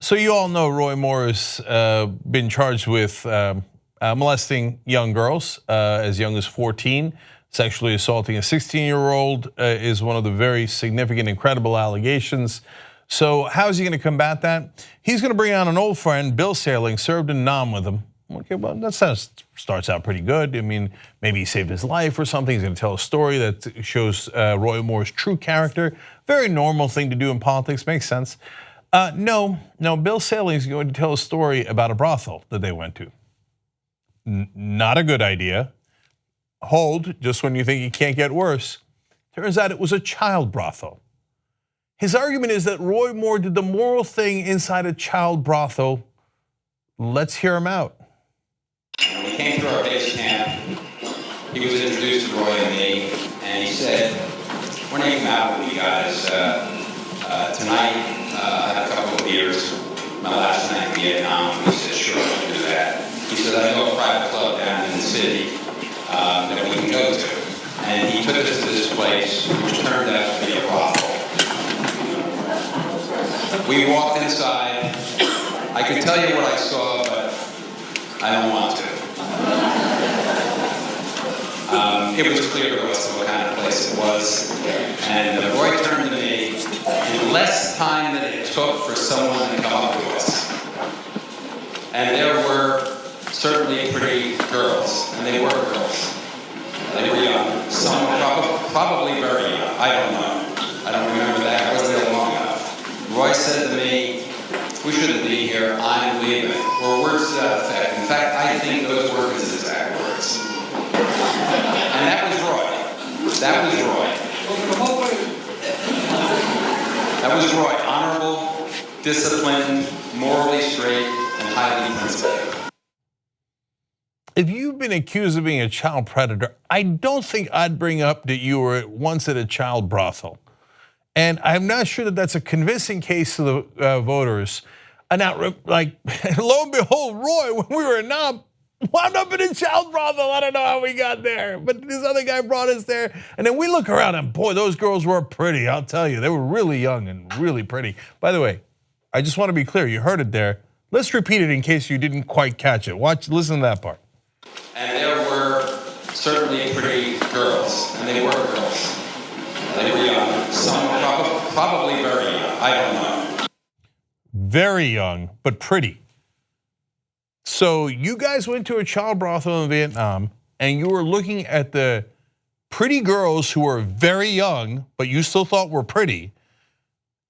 So you all know Roy Moore has been charged with molesting young girls as young as 14, sexually assaulting a 16-year-old is one of the very significant, incredible allegations. So how is he going to combat that? He's going to bring on an old friend, Bill Staehle, served in Nam with him. Okay, well, that starts out pretty good. I mean, maybe he saved his life or something. He's going to tell a story that shows Roy Moore's true character. Very normal thing to do in politics, makes sense. No, Bill Staehle is going to tell a story about a brothel that they went to. Not a good idea. Hold, just when you think it can't get worse. Turns out it was a child brothel. His argument is that Roy Moore did the moral thing inside a child brothel. Let's hear him out. When we came through our base camp, he was introduced to Roy and me, and he said, "When are you out with you guys? Tonight, I had a couple of beers, my last night in Vietnam." He said, "Sure, we'll do that." He said, "I know a private club down in the city that we can go to." And he took us to this place, which turned out to be a brothel. We walked inside. I can tell you what I saw, but I don't want to. It was clear to us what kind of place it was. And Roy turned to me in less time than it took for someone to come up to us. And there were certainly pretty girls, and they were girls. They were young. Some probably very young. I don't know. I don't remember that. I wasn't there long enough. Roy said to me, "We shouldn't be here. I'm leaving." Or words to that effect. In fact, I think those were his exact words. And that was Roy. That was Roy. That was Roy. Honorable, disciplined, morally straight, and highly principled. If you've been accused of being a child predator, I don't think I'd bring up that you were once at a child brothel. And I'm not sure that that's a convincing case to the voters. And now, like, lo and behold, Roy, when we were in Nam, wound up in a child brothel. I don't know how we got there, but this other guy brought us there. And then we look around and boy, those girls were pretty, I'll tell you. They were really young and really pretty. By the way, I just want to be clear, you heard it there. Let's repeat it in case you didn't quite catch it. Listen to that part. And there were certainly pretty girls, and they were girls. They were young, some probably very young, I don't know. Very young, but pretty. So you guys went to a child brothel in Vietnam and you were looking at the pretty girls who were very young, but you still thought were pretty.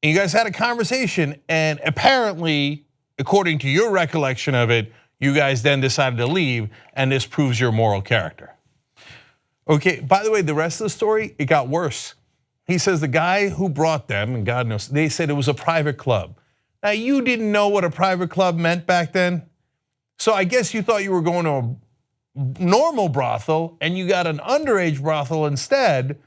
And you guys had a conversation and apparently, according to your recollection of it, you guys then decided to leave and this proves your moral character. Okay, by the way, the rest of the story, it got worse. He says the guy who brought them, and God knows, they said it was a private club. Now you didn't know what a private club meant back then. So I guess you thought you were going to a normal brothel and you got an underage brothel instead.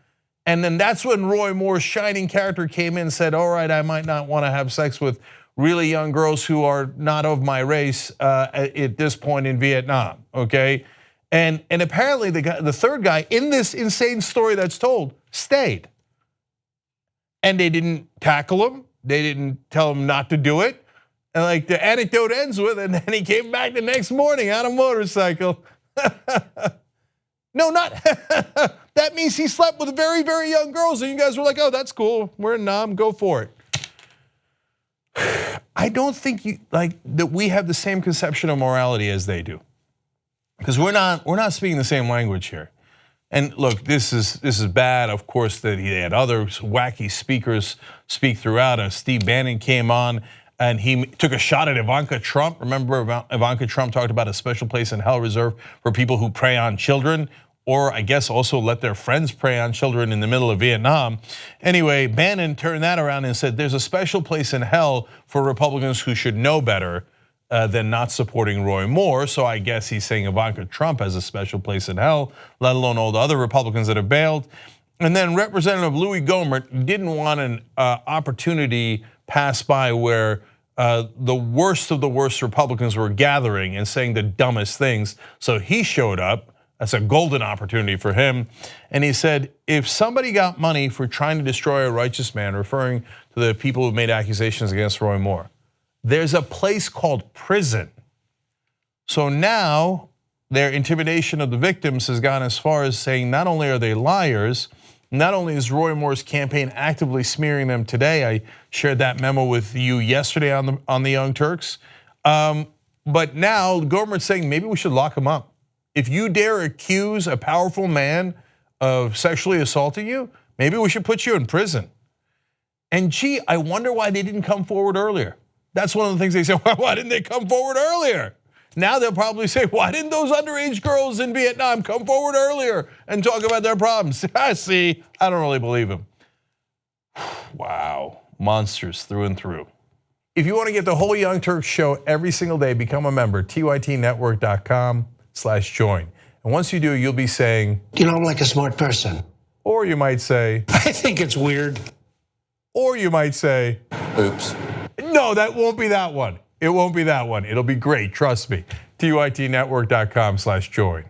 And then that's when Roy Moore's shining character came in and said, all right, I might not want to have sex with really young girls who are not of my race at this point in Vietnam, okay? And apparently the third guy in this insane story that's told stayed. And they didn't tackle him, they didn't tell him not to do it. And like the anecdote ends with, and then he came back the next morning on a motorcycle. No, not, that means he slept with very, very young girls and you guys were like, oh, that's cool, we're in Nam, go for it. I don't think that we have the same conception of morality as they do. Because we're not speaking the same language here. And look, this is bad. Of course, that he had other wacky speakers speak throughout. Steve Bannon came on and he took a shot at Ivanka Trump. Remember, Ivanka Trump talked about a special place in hell reserved for people who prey on children, or I guess also let their friends prey on children in the middle of Vietnam. Anyway, Bannon turned that around and said there's a special place in hell for Republicans who should know better than not supporting Roy Moore. So I guess he's saying Ivanka Trump has a special place in hell, let alone all the other Republicans that have bailed. And then Representative Louis Gohmert didn't want an opportunity pass by where the worst of the worst Republicans were gathering and saying the dumbest things. So he showed up. That's a golden opportunity for him. And he said, if somebody got money for trying to destroy a righteous man, referring to the people who made accusations against Roy Moore, there's a place called prison. So now their intimidation of the victims has gone as far as saying not only are they liars, not only is Roy Moore's campaign actively smearing them today, I shared that memo with you yesterday on the Young Turks, but now the government's saying maybe we should lock them up. If you dare accuse a powerful man of sexually assaulting you, maybe we should put you in prison. And gee, I wonder why they didn't come forward earlier. That's one of the things they say, why didn't they come forward earlier? Now they'll probably say, why didn't those underage girls in Vietnam come forward earlier and talk about their problems? See, I don't really believe them. Wow, monsters through and through. If you want to get the whole Young Turks show every single day, become a member, tytnetwork.com/join. And once you do, you'll be saying, you know, I'm like a smart person. Or you might say, I think it's weird. Or you might say, oops. No, that won't be that one. It won't be that one. It'll be great, trust me. tytnetwork.com/join.